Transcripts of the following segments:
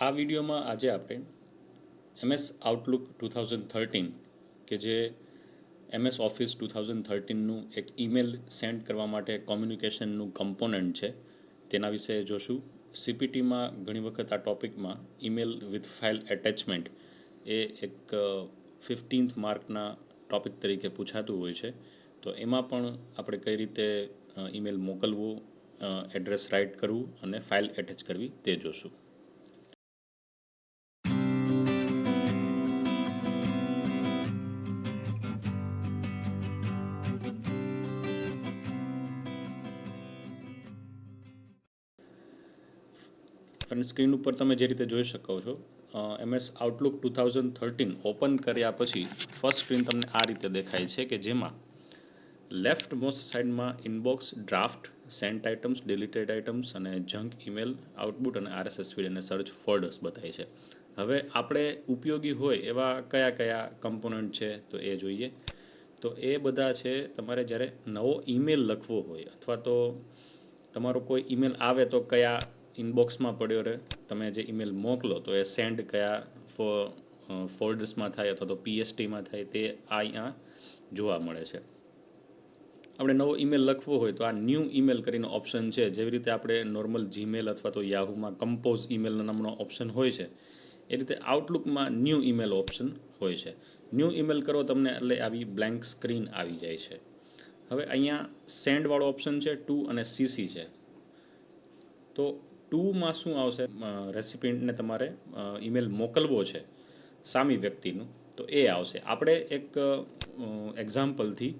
આ વિડીયોમાં આજે આપણે MS આઉટલુક 2013 કે જે MS ઓફિસ 2013નું એક ઈમેલ સેન્ડ કરવા માટે કોમ્યુનિકેશનનું કમ્પોનન્ટ છે તેના વિશે જોશું. CPTમાં ઘણી વખત આ ટોપિકમાં ઈમેલ વિથ ફાઇલ એટેચમેન્ટ એ એક 15th માર્કના ટોપિક તરીકે પૂછાતું હોય છે. તો એમાં પણ આપણે કઈ રીતે ઈમેલ મોકલવું, એડ્રેસ રાઇટ કરવું અને ફાઇલ એટેચ કરવી તે જોશું. ફ્રેન્ડ, સ્ક્રીન ઉપર તમે જે રીતે જોઈ શકો છો, MS આઉટલુક 2013 ઓપન કર્યા પછી ફર્સ્ટ સ્ક્રીન તમને આ રીતે દેખાય છે કે જેમાં લેફ્ટ મોસ્ટ સાઈડમાં inbox, draft, sent items, deleted items અને જંક ઈમેલ, આઉટપુટ અને RSS ફીડ અને સર્ચ ફોલ્ડર્સ બતાય છે. હવે આપણે ઉપયોગી હોય એવા કયા કયા કમ્પોનન્ટ છે તો એ જોઈએ. તો એ બધા છે તમારે જ્યારે નવો ઈમેલ લખવો હોય અથવા તો તમારો કોઈ ઈમેલ આવે તો કયા ઇનબોક્સમાં પડ્યો રહે, તમે જે ઈમેલ મોકલો તો એ સેન્ડ કયા ફોલ્ડર્સમાં થાય અથવા તો PSTમાં થાય, તે અહીંયા જોવા મળે છે. આપણે નવો ઈમેલ લખવો હોય તો આ ન્યૂ ઈમેલ કરીને ઓપ્શન છે. જેવી રીતે આપણે નોર્મલ જીમેલ અથવા તો યાહુમાં કમ્પોઝ ઈમેલ નામનો ઓપ્શન હોય છે, એ રીતે આઉટલુકમાં ન્યૂ ઈમેલ ઓપ્શન હોય છે. ન્યૂ ઈમેલ કરો તમને એટલે આવી બ્લેન્ક સ્ક્રીન આવી જાય છે. હવે અહીંયા સેન્ડવાળો ઓપ્શન છે, ટુ અને CC છે. તો ટુમાં શું આવશે? રેસિપિયન્ટને તમારે ઈમેલ મોકલવો છે સામી વ્યક્તિનું, તો એ આવશે. આપણે એક એક્ઝામ્પલથી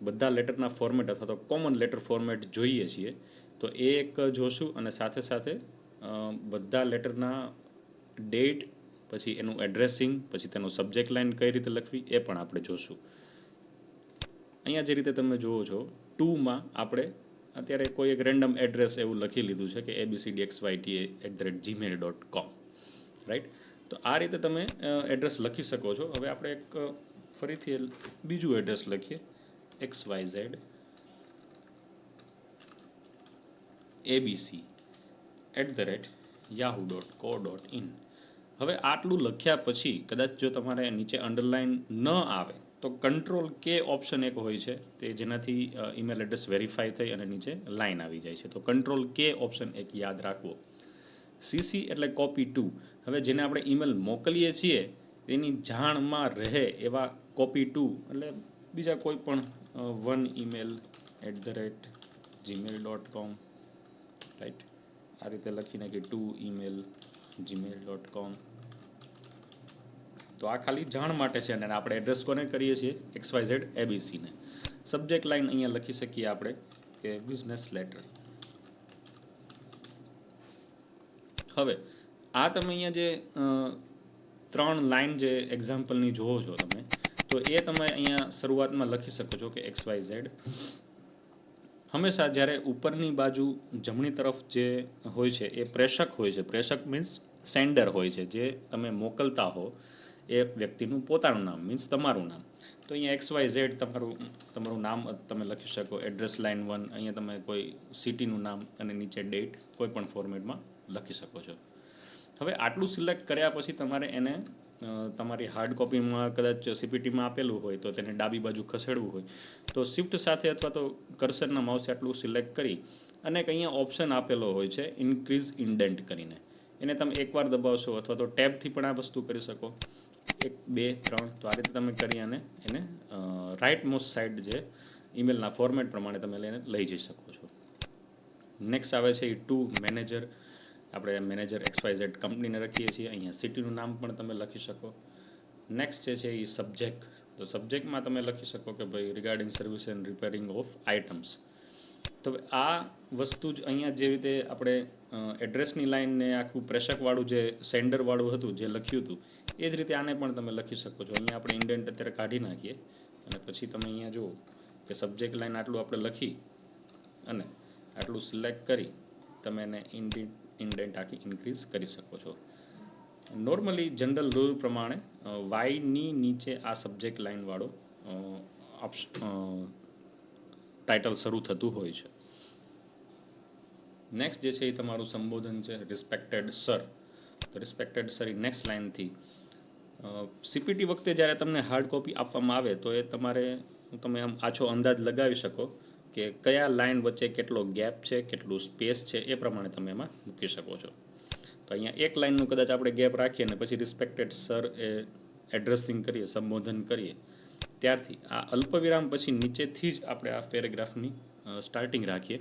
બધા લેટરના ફોર્મેટ અથવા તો કોમન લેટર ફોર્મેટ જોઈએ છીએ, તો એ એક જોશું અને સાથે સાથે બધા લેટરના ડેટ, પછી એનું એડ્રેસિંગ, પછી તેનો સબ્જેક્ટ લાઇન કઈ રીતે લખવી એ પણ આપણે જોશું. અહીંયા જે રીતે તમે જુઓ છો, ટુમાં આપણે અત્યારે કોઈ એક રેન્ડમ એડ્રેસ એવું લખી લીધું છે કે abcdxyta@gmail.com, રાઈટ. તો આ રીતે તમે એડ્રેસ લખી શકો છો. હવે આપણે એક ફરીથી બીજું એડ્રેસ લખીએ, xyzabc@yahoo.co.in. હવે આટલું લખ્યા પછી કદાચ જો તમારે નીચે અંડરલાઇન ન આવે તો Ctrl-K ઓપ્શન એક હોય છે તે જેનાથી ઈમેલ એડ્રેસ વેરીફાઈ થઈ અને નીચે લાઇન આવી જાય છે. તો Ctrl-K ઓપ્શન એક યાદ રાખવો. CC એટલે કોપી ટુ. હવે જેને આપણે ઈમેલ મોકલીએ છીએ એની જાણમાં રહે એવા કોપી ટુ એટલે બીજા કોઈ પણ one@gmail.com, રાઈટ. આ રીતે લખી નાખીએ toemail@gmail.com. તો આ ખાલી જાણ માટે છે અને આપણે એડ્રેસ કોને કરીએ છીએ? XYZ ABC ને. સબ્જેક્ટ લાઇન અહીંયા લખી શકીએ આપણે કે બિઝનેસ લેટર. હવે આ તમે અહીંયા જે 3 લાઇન જે એક્ઝામ્પલની જોવો છો તમે, તો એ તમે અહીંયા શરૂઆતમાં લખી શકો છો કે XYZ. હંમેશા જ્યારે ઉપરની બાજુ જમણી તરફ જે હોય છે એ પ્રેષક હોય છે. પ્રેષક મીન્સ સેન્ડર હોય છે, જે તમે મોકલતા હો એ વ્યક્તિનું પોતાનું નામ મીન્સ તમારું નામ. તો અહીંયા XYZ તમારું નામ તમે લખી શકો. એડ્રેસ લાઇન 1, અહીંયા તમે કોઈ સિટીનું નામ અને નીચે ડેટ કોઈ પણ ફોર્મેટમાં લખી શકો છો. હવે આટલું સિલેક્ટ કર્યા પછી તમારે એને તમારી હાર્ડ કોપીમાં કદાચ CPTમાં આપેલું હોય તો તેને ડાબી બાજુ ખસેડવું હોય તો શિફ્ટ સાથે અથવા તો કર્સરના માઉસ આટલું સિલેક્ટ કરી અને અહીંયા ઓપ્શન આપેલો હોય છે ઇન્ક્રીઝ ઇન્ડેન્ટ કરીને. એને તમે એકવાર દબાવશો અથવા તો ટેબથી પણ આ વસ્તુ કરી શકો. 1, 2, 3 તો આ રીતે તમે કરી અને એને રાઇટ મોસ્ટ સાઈડ જે ઈમેલના ફોર્મેટ પ્રમાણે તમે એને લઈ જઈ શકો છો. નેક્સ્ટ આવે છે એ ટુ મેનેજર. આપણે મેનેજર XYZ કંપનીને રાખીએ છીએ. અહીંયા સિટીનું નામ પણ તમે લખી શકો. નેક્સ્ટ છે એ સબ્જેક્ટ. તો સબ્જેક્ટમાં તમે લખી શકો કે ભાઈ regarding service and repairing of items. તો આ વસ્તુ જ અહીંયા જે રીતે આપણે એડ્રેસની લાઇનને આખું પ્રેષકવાળું જે સેન્ડરવાળું હતું જે લખ્યું હતું એ જ રીતે આને પણ તમે લખી શકો છો. અહીંયા આપણે ઇન્ડેન્ટ અત્યારે કાઢી નાખીએ અને પછી તમે અહીંયા જુઓ કે સબ્જેક્ટ લાઇન આટલું આપણે લખી અને આટલું સિલેક્ટ કરી તમે એને ઇન્ડેન્ટ આખી ઇન્ક્રીઝ કરી શકો છો. નોર્મલી જનરલ રૂલ પ્રમાણે વાયની નીચે આ સબ્જેક્ટ લાઇનવાળો ટાઇટલ શરૂ થતું હોય છે. નેક્સ્ટ જે છે એ તમારું સંબોધન છે, રિસ્પેક્ટેડ સર. તો રિસ્પેક્ટેડ સર નેક્સ્ટ લાઇનથી સીપીટી વખતે જ્યારે તમને હાર્ડ કોપી આપવામાં આવે તો એ તમે આમ આછો અંદાજ લગાવી શકો કે કયા લાઇન વચ્ચે કેટલો ગેપ છે, કેટલું સ્પેસ છે, એ પ્રમાણે તમે એમાં મૂકી શકો છો. તો અહીંયા એક લાઇનનું કદાચ આપણે ગેપ રાખીએ અને પછી રિસ્પેક્ટેડ સર એ એડ્રેસિંગ કરીએ, સંબોધન કરીએ, ત્યારથી આ અલ્પવિરામ પછી નીચેથી જ આપણે આ પેરેગ્રાફની સ્ટાર્ટિંગ રાખીએ.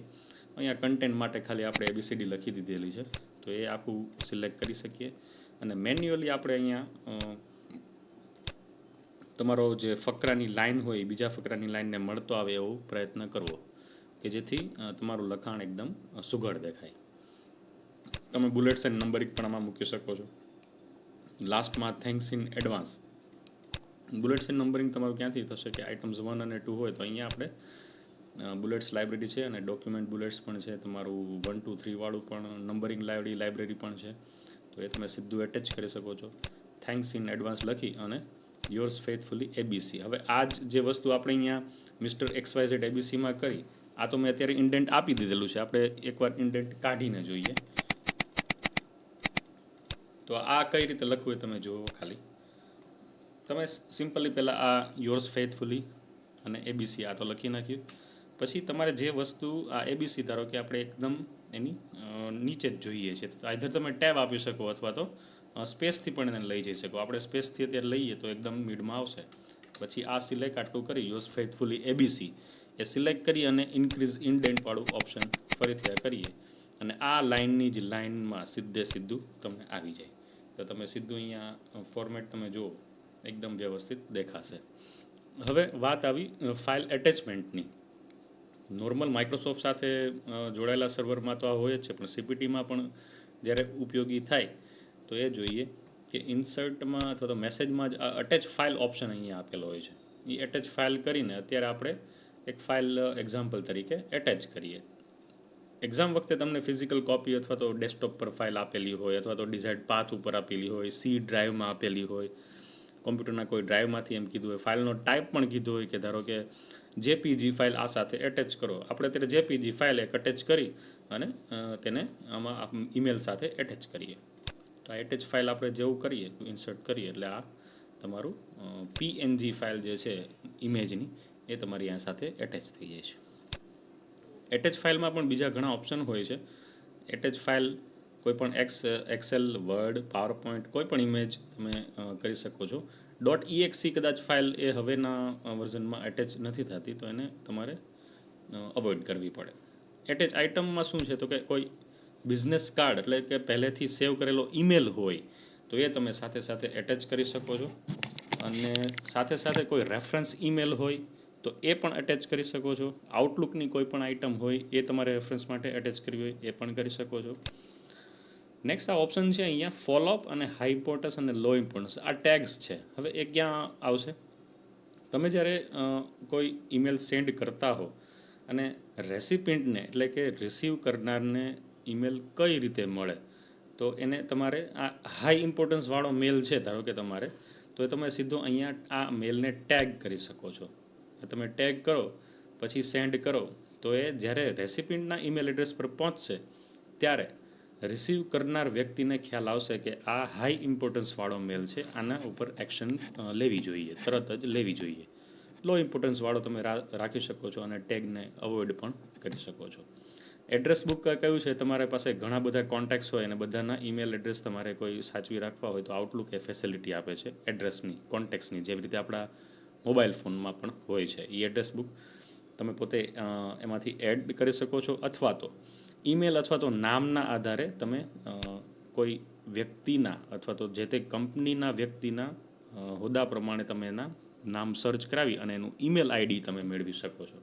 અહીંયા કન્ટેન્ટ માટે ખાલી આપણે ABCD લખી દીધેલી છે, તો એ આખું સિલેક્ટ કરી શકીએ. અને મેન્યુઅલી આપણે અહીંયા તમારો જે ફકરાની લાઇન હોય બીજા ફકરાની લાઇનને મળતો આવે એવો પ્રયત્ન કરવો કે જેથી તમારું લખાણ એકદમ સુઘડ દેખાય. તમે બુલેટ્સ એન્ડ નંબરિંગ પણ આમાં મૂકી શકો છો. લાસ્ટમાં thanks in advance. Bullets and numbering તમારું ક્યાંથી થશે કે આઇટમ્સ 1 અને 2 હોય તો અહીંયા આપણે બુલેટ્સ લાઇબ્રેરી છે અને ડોક્યુમેન્ટ બુલેટ્સ પણ છે, તમારું 1, 2, 3 વાળું પણ નંબરિંગ લાઇબ્રેરી પણ છે, તો એ તમે સીધું એટેચ કરી શકો છો. થેન્ક્સ ઇન એડવાન્સ લખી અને યોર્સ ફેથફુલી ABC. હવે આ જે વસ્તુ આપણે અહીંયા મિસ્ટર XYZ ABCમાં કરી, આ તો મેં અત્યારે ઇન્ડેન્ટ આપી દીધેલું છે, આપણે એકવાર ઇન્ડેન્ટ કાઢીને જોઈએ. તો આ કઈ રીતે લખવું એ તમે જુઓ. ખાલી તમે સિમ્પલી પહેલાં આ યોર્સ ફેથફુલી અને ABC આ તો લખી નાખ્યું. પછી તમારે જે વસ્તુ આ ABC ધારો કે આપણે એકદમ એની નીચે જ જોઈએ છે, તો આઈધર તમે ટેબ આપી શકો અથવા તો સ્પેસથી પણ એને લઈ જઈ શકો. આપણે સ્પેસથી અત્યારે લઈએ તો એકદમ મિડમાં આવશે. પછી આ સિલેક્ટ આટલું કરી યોર્સ ફેથફુલી ABC એ સિલેક્ટ કરી અને ઇન્ક્રીઝ ઇન્ડેન્ટવાળું ઓપ્શન ફરીથી કરીએ અને આ લાઇનની જ લાઇનમાં સીધું તમને આવી જાય. તો તમે સીધું અહીંયા ફોર્મેટ તમે જુઓ એકદમ વ્યવસ્થિત દેખાશે. હવે વાત આવી ફાઇલ એટેચમેન્ટની. નોર્મલ માઇક્રોસોફ્ટ સાથે જોડાયેલા સર્વરમાં તો આ હોય જ છે, પણ CPTમાં પણ જ્યારે ઉપયોગી થાય તો એ જોઈએ કે ઇન્સર્ટમાં અથવા તો મેસેજમાં જ આ અટેચ ફાઇલ ઓપ્શન અહીંયા આપેલો હોય છે. એ એટેચ ફાઇલ કરીને અત્યારે આપણે એક ફાઇલ એક્ઝામ્પલ તરીકે એટેચ કરીએ. એક્ઝામ વખતે તમને ફિઝિકલ કોપી અથવા તો ડેસ્કટોપ પર ફાઇલ આપેલી હોય અથવા તો ડિઝાઇડ પાથ ઉપર આપેલી હોય, C ડ્રાઈવમાં આપેલી હોય, કોમ્પ્યુટરના કોઈ ડ્રાઈવમાંથી એમ કીધું હોય, ફાઇલનો ટાઈપ પણ કીધું હોય કે ધારો કે JPG ફાઇલ આ સાથે એટેચ કરો. આપણે અત્યારે JPG ફાઇલ એક એટેચ કરી અને તેને આમાં ઈમેલ સાથે એટેચ કરીએ. તો આ એટેચ ફાઇલ આપણે જેવું કરીએ ઇન્સર્ટ કરીએ એટલે આ તમારું PNG ફાઇલ જે છે ઇમેજની એ તમારી આ સાથે એટેચ થઈ જાય છે. એટેચ ફાઇલમાં પણ બીજા ઘણા ઓપ્શન હોય છે. એટેચ ફાઇલ કોઈ પણ એક્સેલ, વર્ડ, પાવરપોઈન્ટ કોઈ પણ ઇમેજ તમે કરી શકો છો. .exe કદાચ ફાઇલ એ હવેના વર્ઝનમાં એટેચ નથી થતી, તો એને તમારે અવોઇડ કરવી પડે. એટેચ આઇટમમાં શું છે તો કે કોઈ બિઝનેસ કાર્ડ એટલે કે પહેલેથી સેવ કરેલો ઈમેલ હોય તો એ તમે સાથે સાથે એટેચ કરી શકો છો. અને સાથે સાથે કોઈ રેફરન્સ ઈમેલ હોય તો એ પણ એટેચ કરી શકો છો. આઉટલુકની કોઈ પણ આઇટમ હોય એ તમારે રેફરન્સ માટે એટેચ કરવી હોય એ પણ કરી શકો છો. નેક્સ્ટ આ ઓપ્શન છે અહીંયા ફોલોઅપ અને હાઈ ઇમ્પોર્ટન્સ અને લો ઇમ્પોર્ટન્સ. આ ટેગ્સ છે. હવે એ ક્યાં આવશે? તમે જ્યારે કોઈ ઈમેલ સેન્ડ કરતા હો અને રેસિપિન્ટને એટલે કે રિસીવ કરનારને ઈમેલ કઈ રીતે મળે, તો એને તમારે આ હાઈ ઇમ્પોર્ટન્સવાળો મેલ છે ધારો કે તમારે, તો એ તમે સીધો અહીંયા આ મેલને ટેગ કરી શકો છો. તમે ટેગ કરો પછી સેન્ડ કરો તો એ જ્યારે રેસિપિન્ટના ઈમેલ એડ્રેસ પર પહોંચશે ત્યારે રિસીવ કરનાર વ્યક્તિને ખ્યાલ આવશે કે આ હાઈ ઇમ્પોર્ટન્સવાળો મેલ છે, આના ઉપર એક્શન લેવી જોઈએ, તરત જ લેવી જોઈએ. લો ઇમ્પોર્ટન્સવાળો તમે રાખી શકો છો અને ટેગને અવોઇડ પણ કરી શકો છો. એડ્રેસ બુક કયું છે, તમારી પાસે ઘણા બધા કોન્ટેક્ટ્સ હોય અને બધાના ઈમેલ એડ્રેસ તમારે કોઈ સાચવી રાખવા હોય તો આઉટલુક એ ફેસિલિટી આપે છે એડ્રેસની, કોન્ટેક્ટ્સની, જેવી રીતે આપણા મોબાઈલ ફોનમાં પણ હોય છે. એ એડ્રેસ બુક તમે પોતે એમાંથી એડ કરી શકો છો અથવા તો ઈમેલ અથવા તો નામના આધારે તમે કોઈ વ્યક્તિના અથવા તો જે તે કંપનીના વ્યક્તિના હોદ્દા પ્રમાણે તમે એના નામ સર્ચ કરાવી અને એનું ઈમેલ આઈડી તમે મેળવી શકો છો.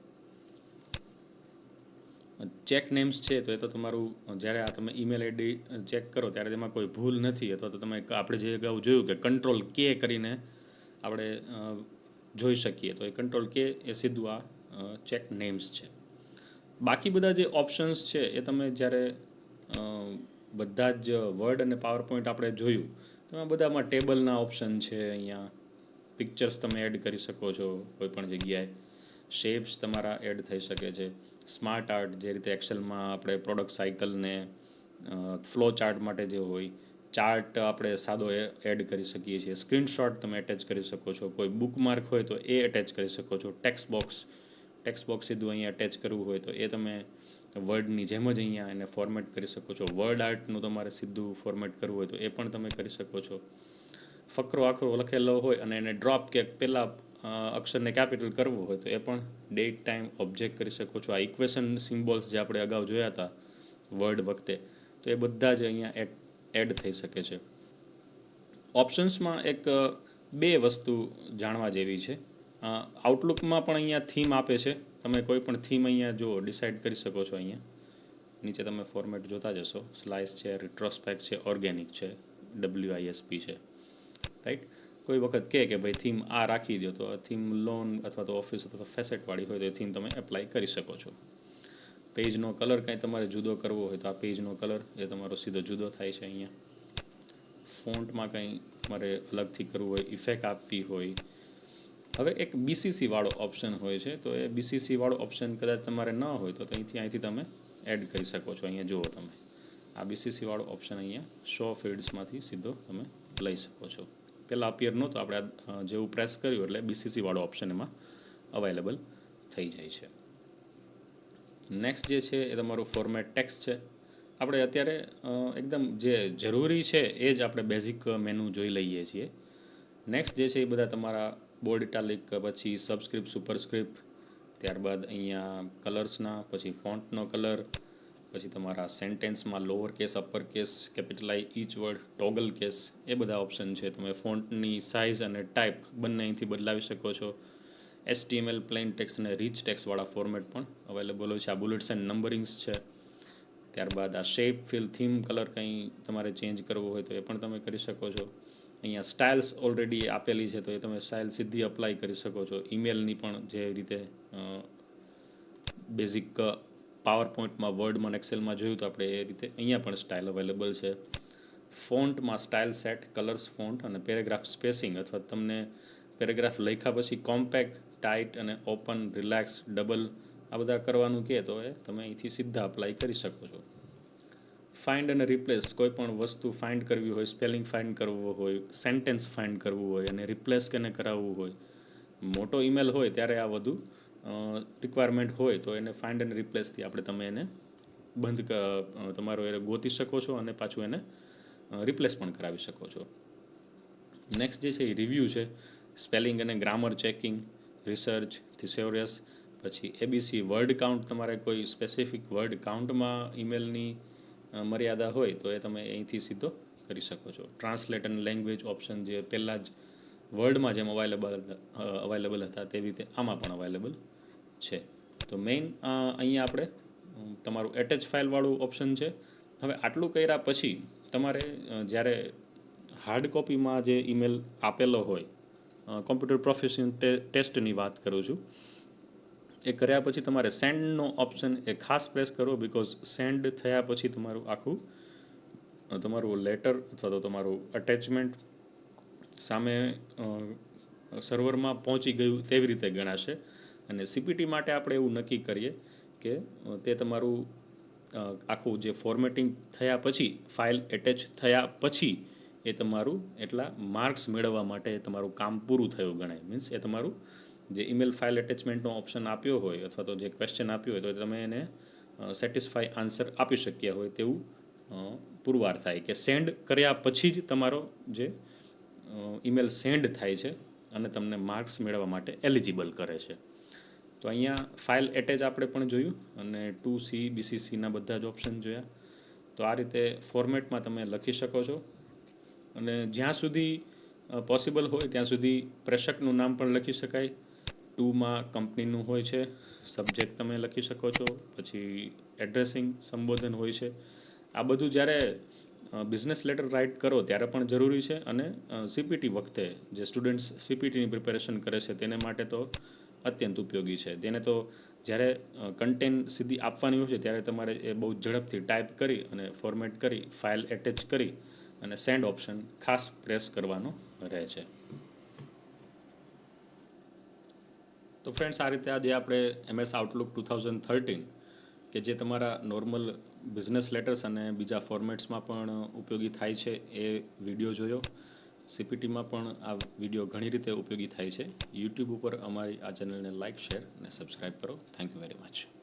ચેક નેમ્સ છે તો એ તો તમારું જ્યારે આ તમે ઈમેલ આઈડી ચેક કરો ત્યારે તેમાં કોઈ ભૂલ નથી, અથવા તો તમે આપણે જે અગાઉ જોયું કે કંટ્રોલ K કરીને આપણે જોઈ શકીએ, તો એ કંટ્રોલ K એ સીધું આ ચેક નેમ્સ છે. બાકી બધા જે ઓપ્શન્સ છે એ તમે જ્યારે બધા જ વર્ડ અને પાવર પોઈન્ટ આપણે જોયું તો એમાં બધામાં ટેબલના ઓપ્શન છે. અહીંયા પિક્ચર્સ તમે એડ કરી શકો છો કોઈ પણ જગ્યાએ, શેપ્સ તમારા એડ થઈ શકે છે, સ્માર્ટ આર્ટ જે રીતે એક્સેલમાં આપણે પ્રોડક્ટ સાયકલને ફ્લો ચાર્ટ માટે જે હોય ચાર્ટ આપણે સાદો એડ કરી શકીએ છીએ, સ્ક્રીનશોટ તમે એટેચ કરી શકો છો, કોઈ બુકમાર્ક હોય તો એ એટેચ કરી શકો છો, ટેક્સ્ટ બોક્સ સીધું અહીંયા એટેચ કરવું હોય તો એ તમે વર્ડની જેમ જ અહીંયા એને ફોર્મેટ કરી શકો છો. વર્ડ આર્ટનું તમારે સીધું ફોર્મેટ કરવું હોય તો એ પણ તમે કરી શકો છો. ફકરો આખરો લખેલો હોય અને એને ડ્રોપ કે પહેલા અક્ષરને કેપિટલ કરવું હોય તો એ પણ ડેટ ટાઈમ ઓબ્જેક્ટ કરી શકો છો. આ ઇક્વેશન સિમ્બોલ્સ જે આપણે અગાઉ જોયા હતા વર્ડ વખતે, તો એ બધા જ અહીંયા એડ થઈ શકે છે. ઓપ્શન્સમાં એક બે વસ્તુ જાણવા જેવી છે. આઉટલુકમાં પણ અહીંયા થીમ આપે છે. તમે કોઈ પણ થીમ અહીંયા જો ડિસાઇડ કરી શકો છો. અહીંયા નીચે તમે ફોર્મેટ જોતા જશો. સ્લાઇસ છે, રિટ્રોસ્પેક્ટ છે, ઓર્ગેનિક છે, WISP છે, રાઈટ. કોઈ વખત કે ભાઈ થીમ આ રાખી દો, તો થીમ લોન અથવા તો ઓફિસ અથવા તો ફેસેટવાળી હોય તો એ થીમ તમે એપ્લાય કરી શકો છો. પેજનો કલર કંઈ તમારે જુદો કરવો હોય તો આ પેજનો કલર એ તમારો સીધો જુદો થાય છે. અહીંયા ફોન્ટમાં કંઈ તમારે અલગથી કરવું હોય, ઇફેક્ટ આપવી હોય. હવે એક BCC વાળો ઓપ્શન હોય છે, તો એ BCC વાળો ઓપ્શન કદાચ તમારે ન હોય તો અહીંથી તમે એડ કરી શકો છો. અહીંયા જુઓ તમે આ BCC વાળો ઓપ્શન અહીંયા શો ફીલ્ડ્સમાંથી સીધો તમે લઈ શકો છો. પહેલાં અપિયર નહોતો, આપણે જેવું પ્રેસ કર્યું એટલે BCC વાળો ઓપ્શન એમાં અવેલેબલ થઈ જાય છે. નેક્સ્ટ જે છે એ તમારું ફોર્મેટ ટેક્સ્ટ છે. આપણે અત્યારે એકદમ જે જરૂરી છે એ જ આપણે બેઝિક મેનુ જોઈ લઈએ છીએ. નેક્સ્ટ જે છે એ બધા તમારા બોલ્ડ ઇટાલિક, પછી સબસ્ક્રિપ્ટ, સુપરસ્ક્રિપ્ટ, ત્યારબાદ અહીંયા કલર્સના, પછી ફોન્ટનો કલર, પછી તમારા સેન્ટેન્સમાં lower case, upper case, capitalise each word, toggle case, એ બધા ઓપ્શન છે. તમે ફોન્ટની સાઇઝ અને ટાઈપ બંને અહીંથી બદલાવી શકો છો. HTML પ્લેન ટેક્સ્ટ અને રીચ ટેક્સ્ટવાળા ફોર્મેટ પણ અવેલેબલ હોય છે. આ બુલેટ્સ એન્ડ નંબરિંગ્સ છે. ત્યારબાદ આ શેપ, ફિલ, થીમ, કલર કંઈ તમારે ચેન્જ કરવો હોય તો એ પણ તમે કરી શકો છો. અહીંયા સ્ટાઇલ્સ ઓલરેડી આપેલી છે તો એ તમે સ્ટાઇલ સીધી અપ્લાય કરી શકો છો. ઈમેલની પણ જે રીતે બેઝિક પાવર પોઈન્ટમાં, વર્ડમાં, એક્સેલમાં જોયું તો આપણે એ રીતે અહીંયા પણ સ્ટાઇલ અવેલેબલ છે. ફોન્ટમાં સ્ટાઇલ સેટ, કલર્સ, ફોન્ટ અને પેરેગ્રાફ સ્પેસિંગ, અથવા તમને પેરેગ્રાફ લખ્યા પછી કોમ્પેક્ટ, ટાઇટ અને ઓપન, રિલેક્સ, ડબલ આ બધા કરવાનું કહે તો એ તમે અહીંથી સીધા અપ્લાય કરી શકો છો. ફાઇન્ડ અને રિપ્લેસ, કોઈ પણ વસ્તુ ફાઇન્ડ કરવી હોય, સ્પેલિંગ ફાઇન્ડ કરવો હોય, સેન્ટેન્સ ફાઇન્ડ કરવું હોય અને રિપ્લેસ કેને કરાવવું હોય, મોટો ઈમેલ હોય ત્યારે આ બધું રિક્વાયરમેન્ટ હોય તો એને ફાઇન્ડ અને રિપ્લેસથી તમે એને તમારો એ ગોતી શકો છો અને પાછું એને રિપ્લેસ પણ કરાવી શકો છો. નેક્સ્ટ જે છે એ રિવ્યૂ છે. સ્પેલિંગ અને ગ્રામર ચેકિંગ, રિસર્ચ, થિસોરિયસ, પછી ABC વર્ડ કાઉન્ટ, તમારે કોઈ સ્પેસિફિક વર્ડ કાઉન્ટમાં ઈમેલની મર્યાદા હોય તો એ તમે અહીંથી સીધો કરી શકો છો. ટ્રાન્સલેટ અને લેંગ્વેજ ઓપ્શન જે પહેલાં જ વર્ડમાં જેમ અવેલેબલ હતા તેવી રીતે આમાં પણ અવેલેબલ છે. તો મેઇન અહીંયા આપણે તમારું એટેચ ફાઇલવાળું ઓપ્શન છે. હવે આટલું કર્યા પછી તમારે જ્યારે હાર્ડ કોપીમાં જે ઈમેલ આપેલો હોય, કોમ્પ્યુટર પ્રોફેશન ટેસ્ટની વાત કરું છું, એ કર્યા પછી તમારે સેન્ડનો ઓપ્શન એ ખાસ પ્રેસ કરો. બિકોઝ સેન્ડ થયા પછી તમારું લેટર અથવા તો તમારું અટેચમેન્ટ સામે સર્વરમાં પહોંચી ગયું તેવી રીતે ગણાશે. અને CPT માટે આપણે એવું નક્કી કરીએ કે તે તમારું આખું જે ફોર્મેટિંગ થયા પછી, ફાઇલ એટેચ થયા પછી એ તમારું એટલા માર્ક્સ મેળવવા માટે તમારું કામ પૂરું થયું ગણાય. મીન્સ એ તમારું જે ઈમેલ ફાઇલ એટેચમેન્ટનો ઓપ્શન આપ્યો હોય અથવા તો જે ક્વેશ્ચન આપ્યો હોય તો તમે એને સેટિસ્ફાઈ આન્સર આપી શક્યા હોય તેવું પુરવાર થાય કે સેન્ડ કર્યા પછી જ તમારો જે ઈમેલ સેન્ડ થાય છે અને તમને માર્ક્સ મેળવવા માટે એલિજિબલ કરે છે. તો અહીંયા ફાઇલ એટેચ આપણે પણ જોયું અને 2C, BCCના બધા જ ઓપ્શન જોયા. તો આ રીતે ફોર્મેટમાં તમે લખી શકો છો. અને જ્યાં સુધી પોસિબલ હોય ત્યાં સુધી પ્રેષકનું નામ પણ લખી શકાય. 2માં કંપનીનું હોય છે, સબ્જેક્ટ તમે લખી શકો છો, પછી એડ્રેસિંગ સંબોધન હોય છે. આ બધું જ્યારે બિઝનેસ લેટર રાઇટ કરો ત્યારે પણ જરૂરી છે અને CPT વખતે જે સ્ટુડન્ટ્સ CPTની પ્રિપેરેશન કરે છે તેને માટે તો અત્યંત ઉપયોગી છે. તેને તો જ્યારે કન્ટેન્ટ સીધી આપવાની હોય છે ત્યારે તમારે એ બહુ ઝડપથી ટાઈપ કરી અને ફોર્મેટ કરી ફાઇલ એટેચ કરી અને સેન્ડ ઓપ્શન ખાસ પ્રેસ કરવાનો રહે છે. તો ફ્રેન્ડ્સ, આ રીતે આજે આપણે MS આઉટલુક 2013 કે જે તમારા નોર્મલ બિઝનેસ લેટર્સ અને બીજા ફોર્મેટ્સમાં પણ ઉપયોગી થાય છે એ વિડીયો જોયો. સીપીટીમાં પણ આ વિડીયો ઘણી રીતે ઉપયોગી થાય છે. યુટ્યુબ ઉપર અમારી આ ચેનલને લાઇક, શેર અને સબસ્ક્રાઈબ કરો. Thank you very much.